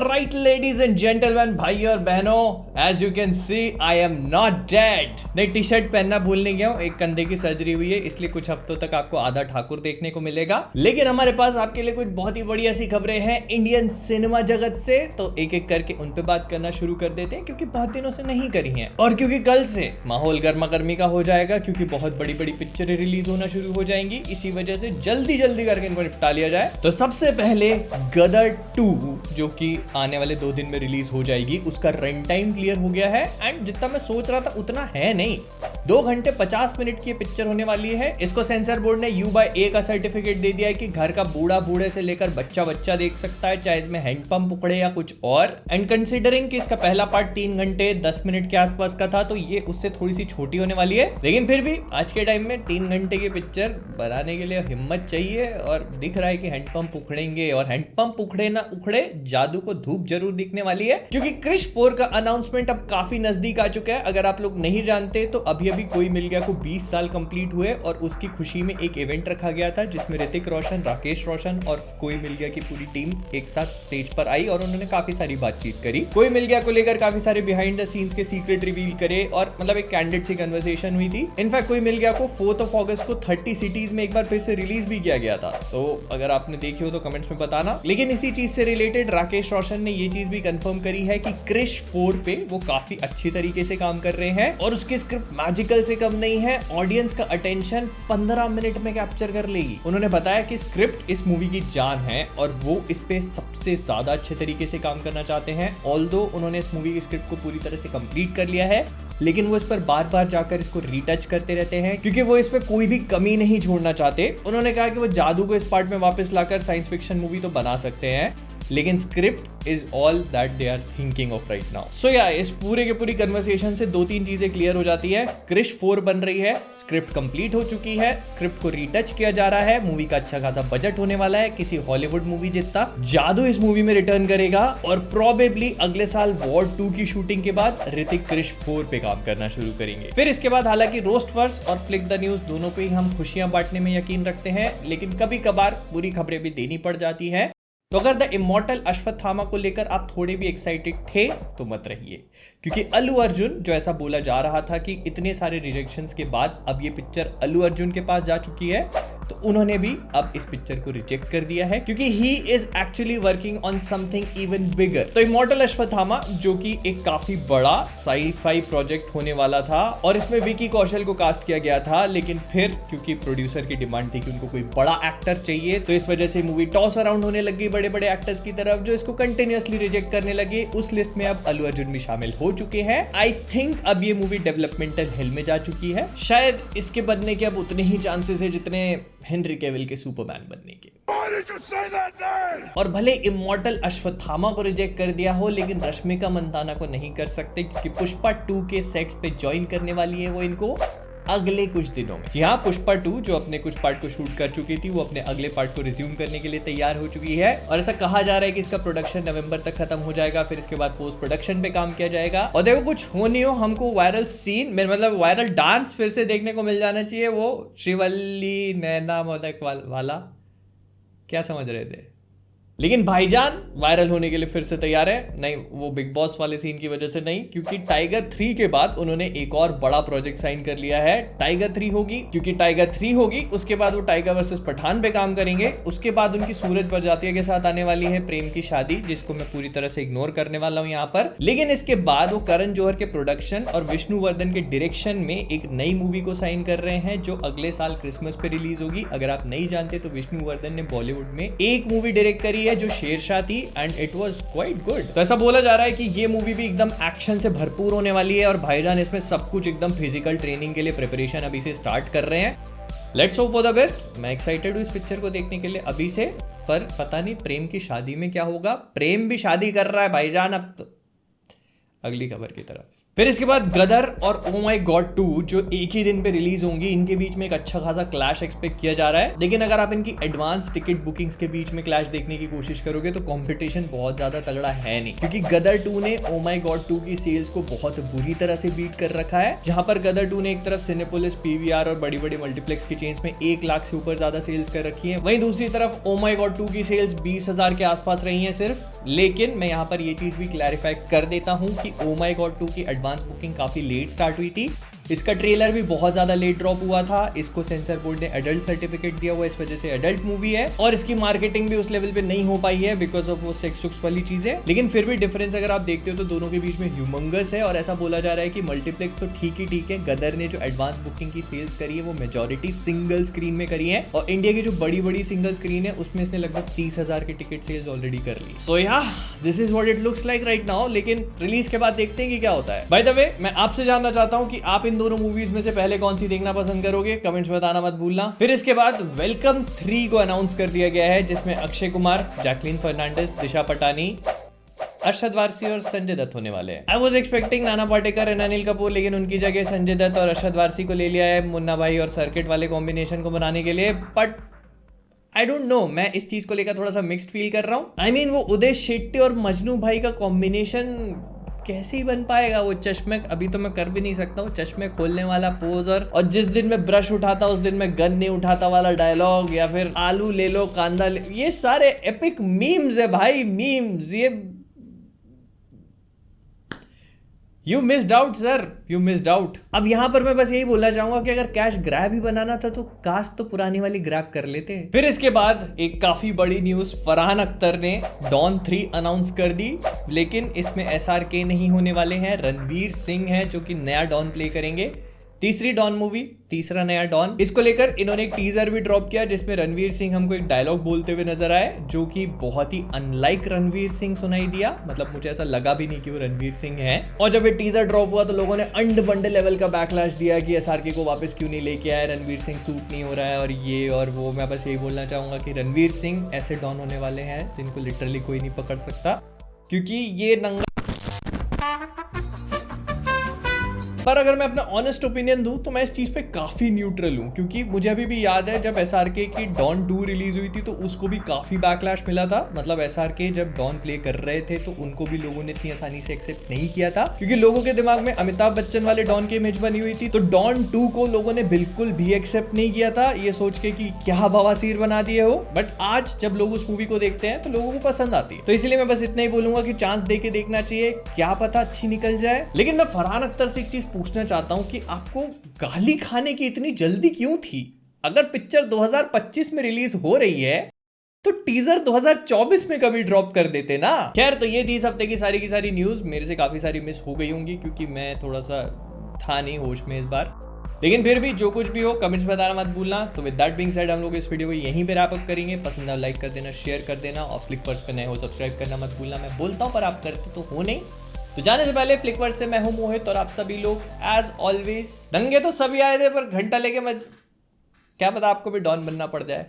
Alright, ladies and gentlemen, भाई और बहनों, as you can see, I am not dead. नहीं, टी शर्ट पहनना भूल नहीं गया हूँ। एक कंधे की सर्जरी हुई है, इसलिए कुछ हफ्तों तक आपको आधा ठाकुर देखने को मिलेगा। लेकिन हमारे पास आपके लिए कुछ बहुत ही बढ़िया सी खबरें हैं इंडियन सिनेमा जगत से, तो एक एक करके उन पे बात करना शुरू कर देते हैं, क्योंकि बहुत दिनों से नहीं करी हैं। और क्योंकि कल से माहौल गर्मा गर्मी का हो जाएगा, क्योंकि बहुत बड़ी बड़ी पिक्चरें रिलीज होना शुरू हो जाएंगी, इसी वजह से जल्दी जल्दी करके इनको निपटा लिया जाए। तो सबसे पहले गदर 2, जो कि आने वाले 2 दिन में रिलीज हो जाएगी, उसका रन टाइम क्लियर हो गया है। एंड जितना मैं सोच रहा था उतना है नहीं, 2 घंटे 50 मिनट की पिक्चर होने वाली है। इसको सेंसर बोर्ड ने U/A का सर्टिफिकेट दे दिया है कि घर का बूढ़ा बूढ़े से लेकर बच्चा बच्चा देख सकता है, चाहे इसमें हैंडपंप उखड़े या कुछ और। एंड कंसिडरिंग कि इसका पहला पार्ट 3 घंटे 10 मिनट के आसपास का था, तो ये उससे थोड़ी सी छोटी होने वाली है। लेकिन फिर भी आज के टाइम में 3 घंटे की पिक्चर बनाने के लिए हिम्मत चाहिए, और दिख रहा है कि हैंडपंप उखड़ेंगे, और हैंडपंप उखड़े ना उखड़े, जादू को धूप जरूर दिखने वाली है, क्योंकि क्रिश 4 का अनाउंसमेंट अब काफी नजदीक आ चुका है। अगर आप लोग नहीं जानते तो अभी अभी कोई मिल गया को 20 साल कंप्लीट हुए, और उसकी खुशी में एक इवेंट रखा गया था जिसमें ऋतिक रोशन, राकेश रोशन और कोई मिल गया की पूरी टीम एक साथ स्टेज पर आई, और उन्होंने काफी सारी बातचीत करी। कोई मिल गया को लेकर काफी सारे बिहाइंड द सीन्स के सीक्रेट रिवील करे, और मतलब एक कैंडिड सी कन्वर्सेशन हुई थी। इनफैक्ट कोई मिल गया को 4 अगस्त को 30 सिटीज में एक बार फिर से रिलीज भी किया गया था, तो अगर आपने देखी हो तो कमेंट्स में बताना। लेकिन इसी चीज से रिलेटेड राकेश रोशन ने ये चीज भी कंफर्म करी है कि क्रिश 4 पे वो काफी अच्छी तरीके से काम कर रहे हैं, और उसकी स्क्रिप्ट मैजिकल से कम नहीं है। ऑडियंस का अटेंशन 15 मिनट में कैप्चर कर लेगी। उन्होंने बताया कि स्क्रिप्ट इस मूवी की जान है, और वो इस पे सबसे ज्यादा अच्छे तरीके से काम करना चाहते हैं। ऑल्दो उन्होंने इस मूवी की स्क्रिप्ट को पूरी तरह से कंप्लीट कर लिया है, लेकिन वो इस पर बार बार जाकर इसको रीटच करते रहते हैं, क्योंकि वो इस पे कोई भी कमी नहीं छोड़ना चाहते। उन्होंने कहा कि वो जादू को इस पार्ट में वापस लाकर साइंस फिक्शन मूवी तो बना सकते हैं, लेकिन script is all that they are thinking of right now. So या इस पूरे के पूरी कन्वर्सेशन से 2-3 चीजें क्लियर हो जाती है। क्रिश 4 बन रही है, स्क्रिप्ट कंप्लीट हो चुकी है, स्क्रिप्ट को रीटच किया जा रहा है, मूवी का अच्छा खासा बजट होने वाला है, किसी हॉलीवुड मूवी जितना। जादू इस मूवी में रिटर्न करेगा, और प्रोबेबली अगले साल वॉर 2 की शूटिंग के बाद ऋतिक क्रिश 4 पे काम करना शुरू करेंगे। फिर इसके बाद हालांकि रोस्टवर्स और फ्लिक द न्यूज दोनों पे ही हम खुशियां बांटने में यकीन रखते हैं, लेकिन कभी कभार बुरी खबरें भी देनी पड़ जाती है। तो अगर द इमॉर्टल अश्वत्थामा को लेकर आप थोड़े भी एक्साइटेड थे तो मत रहिए, क्योंकि अल्लू अर्जुन, जो ऐसा बोला जा रहा था कि इतने सारे रिजेक्शंस के बाद अब ये पिक्चर अल्लू अर्जुन के पास जा चुकी है, तो उन्होंने भी अब इस पिक्चर को रिजेक्ट कर दिया है, क्योंकि he is actually working on something even bigger. तो इमॉर्टल अश्वत्थामा, जो कि एक काफी बड़ा साई-फाई प्रोजेक्ट होने वाला था, और इसमें विकी कौशल को कास्ट किया गया था, लेकिन फिर क्योंकि प्रोड्यूसर की डिमांड थी कि उनको कोई बड़ा एक्टर चाहिए, तो इस वजह से मूवी टॉस अराउंड होने लगी बड़े बड़े एक्टर्स की तरफ, जो इसको कंटिन्यूअसली रिजेक्ट करने लगे। उस लिस्ट में अब अल्लू अर्जुन भी शामिल हो चुके हैं। आई थिंक अब ये मूवी डेवलपमेंटल हेल में जा चुकी है। शायद इसके बनने के अब उतने ही चांसेस है जितने हेनरी कैविल के सुपरमैन बनने के। और भले इमॉर्टल अश्वत्थामा को रिजेक्ट कर दिया हो, लेकिन रश्मिका मंदाना को नहीं कर सकते, क्योंकि पुष्पा 2 के सेट्स पे ज्वाइन करने वाली है वो इनको अगले कुछ दिनों में। यहाँ पुष्पा 2 जो अपने कुछ पार्ट को शूट कर चुकी थी, वो अपने अगले पार्ट को रिज्यूम करने के लिए तैयार हो चुकी है, और ऐसा कहा जा रहा है कि इसका प्रोडक्शन नवंबर तक खत्म हो जाएगा। फिर इसके बाद पोस्ट प्रोडक्शन पे काम किया जाएगा, और देखो कुछ हो नहीं हो, हमको वायरल सीन मतलब वायरल डांस फिर से देखने को मिल जाना चाहिए। वो श्रीवल्ली नैना मोदक वाला क्या समझ रहे थे, लेकिन भाईजान वायरल होने के लिए फिर से तैयार है। नहीं, वो बिग बॉस वाले सीन की वजह से नहीं, क्योंकि टाइगर 3 के बाद उन्होंने एक और बड़ा प्रोजेक्ट साइन कर लिया है। टाइगर 3 होगी, क्योंकि टाइगर 3 होगी, उसके बाद वो टाइगर वर्सेस पठान पे काम करेंगे। उसके बाद उनकी सूरज बरजातिया के साथ आने वाली है प्रेम की शादी, जिसको मैं पूरी तरह से इग्नोर करने वाला हूं यहाँ पर। लेकिन इसके बाद वो करण जौहर के प्रोडक्शन और विष्णुवर्धन के डायरेक्शन में एक नई मूवी को साइन कर रहे हैं, जो अगले साल क्रिसमस पे रिलीज होगी। अगर आप नहीं जानते तो विष्णुवर्धन ने बॉलीवुड में एक मूवी डायरेक्ट करी है जो शेरशाह थी, and it was quite good. तो ऐसा बोला जा रहा है कि ये मूवी भी एकदम एक्शन से भरपूर होने वाली है, और भाईजान इसमें सब कुछ एकदम फिजिकल ट्रेनिंग के लिए प्रिपरेशन अभी से स्टार्ट कर रहे हैं। Let's hope for the best. मैं एक्साइटेड हूँ इस पिक्चर को देखने के लिए अभी से, पर पता नहीं प्रेम की शादी में क्या होगा। प्रेम भी शादी कर रहा है भाईजान अब। अगली खबर की तरफ। फिर इसके बाद गदर और ओ माई गॉड 2 जो एक ही दिन पे रिलीज होंगी, इनके बीच में एक अच्छा खासा क्लैश एक्सपेक्ट किया जा रहा है। लेकिन अगर आप इनकी एडवांस टिकट बुकिंग्स के बीच में क्लैश देखने की कोशिश करोगे तो कंपटीशन बहुत ज्यादा तगड़ा है नहीं, क्योंकि गदर 2 ने ओ माई गॉड 2 की सेल्स को बहुत बुरी तरह से बीट कर रखा है। जहां पर गदर 2 ने एक तरफ सिनेपोलिस, पीवीआर और बड़ी बड़ी मल्टीप्लेक्स की चेन्स में 1 लाख से ऊपर ज्यादा सेल्स कर रखी है, वहीं दूसरी तरफ ओ माई गॉड 2 की सेल्स 20,000 के आसपास रही है सिर्फ। लेकिन मैं यहाँ पर ये चीज भी क्लैरिफाई कर देता हूँ कि ओ माई गॉड 2 की एडवांस बुकिंग काफी लेट स्टार्ट हुई थी। इसका ट्रेलर भी बहुत ज्यादा लेट ड्रॉप हुआ था। इसको सेंसर बोर्ड ने एडल्ट सर्टिफिकेट दिया हुआ, इस वजह से एडल्ट मूवी है और इसकी मार्केटिंग भी उस लेवल पे नहीं हो पाई है बिकॉज ऑफ वो सेक्स वाली चीजें। लेकिन फिर भी डिफरेंस अगर आप देखते हो तो दोनों के बीच में ह्यूमंगस है और ऐसा बोला जा रहा है कि मल्टीप्लेक्स तो ठीक है, गदर ने जो एडवांस बुकिंग की सेल्स करी है वो मेजोरिटी सिंगल स्क्रीन में करी है और इंडिया की जो बड़ी बड़ी सिंगल स्क्रीन है उसमें इसने लगभग 30,000 की टिकट सेल्स ऑलरेडी कर ली। सो या this is what it looks like right now. लेकिन रिलीज के बाद देखते हैं कि क्या होता है। बाय द वे, मैं आपसे जानना चाहता हूं कि आप इन दोनों मूवीज में से पहले कौन सी देखना पसंद करोगे, कमेंट्स में बताना मत भूलना। फिर इसके बाद वेलकम 3 को अनाउंस कर दिया गया है, जिसमें अक्षय कुमार, जैकलीन फर्नांडिस, दिशा पटानी, अरशद वारसी और संजय दत्त होने वाले हैं। I was expecting Nana Patekar and Anil Kapoor, लेकिन उनकी जगह संजय दत्त और अरशद वारसी को ले लिया है मुन्ना भाई और सर्किट वाले कॉम्बिनेशन को बनाने के लिए। बट आई डोंट नो, मैं इस चीज को लेकर थोड़ा सा मिक्स्ड फील कर रहा हूँ। आई मीन वो उदय शेट्टी और मजनू भाई का कॉम्बिनेशन कैसे ही बन पाएगा। वो चश्मे, अभी तो मैं कर भी नहीं सकता हूँ, चश्मे खोलने वाला पोज और जिस दिन मैं ब्रश उठाता उस दिन मैं गन नहीं उठाता वाला डायलॉग, या फिर आलू ले लो कांदा ले, ये सारे एपिक मीम्स है भाई, मीम्स। ये you missed out sir, you missed out. अब यहां पर मैं बस यही बोलना चाहूंगा कि अगर कैश ग्रैब ही बनाना था तो काश तो पुरानी वाली ग्रैब कर लेते। फिर इसके बाद एक काफी बड़ी न्यूज, फरहान अख्तर ने डॉन 3 अनाउंस कर दी, लेकिन इसमें SRK नहीं होने वाले हैं, रणवीर सिंह हैं जो कि नया डॉन प्ले करेंगे। तीसरी डॉन मूवी, तीसरा नया डॉन, इसको लेकर इन्होंने एक टीजर भी ड्रॉप किया जिसमें रणवीर सिंह हमको एक डायलॉग बोलते हुए नजर आए जो कि बहुत ही अनलाइक रणवीर सिंह सुनाई दिया। मतलब मुझे ऐसा लगा भी नहीं कि वो रणवीर सिंह है। और जब ये टीजर ड्रॉप हुआ तो लोगों ने अंड बंड लेवल का बैकलैश दिया कि SRK को वापस क्यों नहीं लेके आए, रणवीर सिंह सूट नहीं हो रहा है और ये और वो। मैं बस यही बोलना चाहूंगा कि रणवीर सिंह ऐसे डॉन होने वाले हैं जिनको लिटरली कोई नहीं पकड़ सकता, क्योंकि ये नंगा। पर अगर मैं अपना ऑनेस्ट ओपिनियन दूं तो मैं इस चीज पे काफी न्यूट्रल हूं, क्योंकि मुझे अभी भी याद है जब SRK की डॉन 2 रिलीज हुई थी तो उसको भी काफी बैकलैश मिला था। मतलब SRK जब डॉन प्ले कर रहे थे तो उनको भी लोगों ने इतनी आसानी से एक्सेप्ट नहीं किया था, क्योंकि लोगों के दिमाग में अमिताभ बच्चन वाले डॉन की इमेज बनी हुई थी। तो डॉन 2 को लोगों ने बिल्कुल भी एक्सेप्ट नहीं किया था, ये सोच के कि क्या बवासीर बना दिए हो। बट आज जब लोग उस मूवी को देखते हैं तो लोगों को पसंद आती है। तो इसलिए मैं बस इतना ही बोलूंगा कि चांस दे के देखना चाहिए, क्या पता अच्छी निकल जाए। लेकिन मैं फरहान अख्तर से एक चीज पूछना चाहता हूं कि आपको गाली खाने की इतनी जल्दी क्यों थी? अगर पिक्चर 2025 में रिलीज हो रही है तो टीजर 2024 में कभी ड्रॉप कर देते ना। खैर, तो ये थी इस हफ्ते की सारी न्यूज। मेरे से काफी सारी मिस हो गई होंगी क्योंकि मैं थोड़ा सा था नहीं होश में इस बार, लेकिन फिर भी जो कुछ भी हो कमेंट्स में बताना मत भूलना। तो विद दैट बीइंग सेड हम लोग इस वीडियो को यहीं पे रैप अप करेंगे। पसंद है लाइक कर देना, शेयर कर देना और फ्लिकवर्स पे नए हो सब्सक्राइब करना मत भूलना। मैं बोलता हूं पर आप करते तो हो नहीं। तो जाने से पहले फ्लिकवर्स से मैं हूं मोहित और आप सभी लोग एज ऑलवेज। दंगे तो सभी आए थे पर घंटा लेके मत, क्या पता आपको भी डॉन बनना पड़ जाए।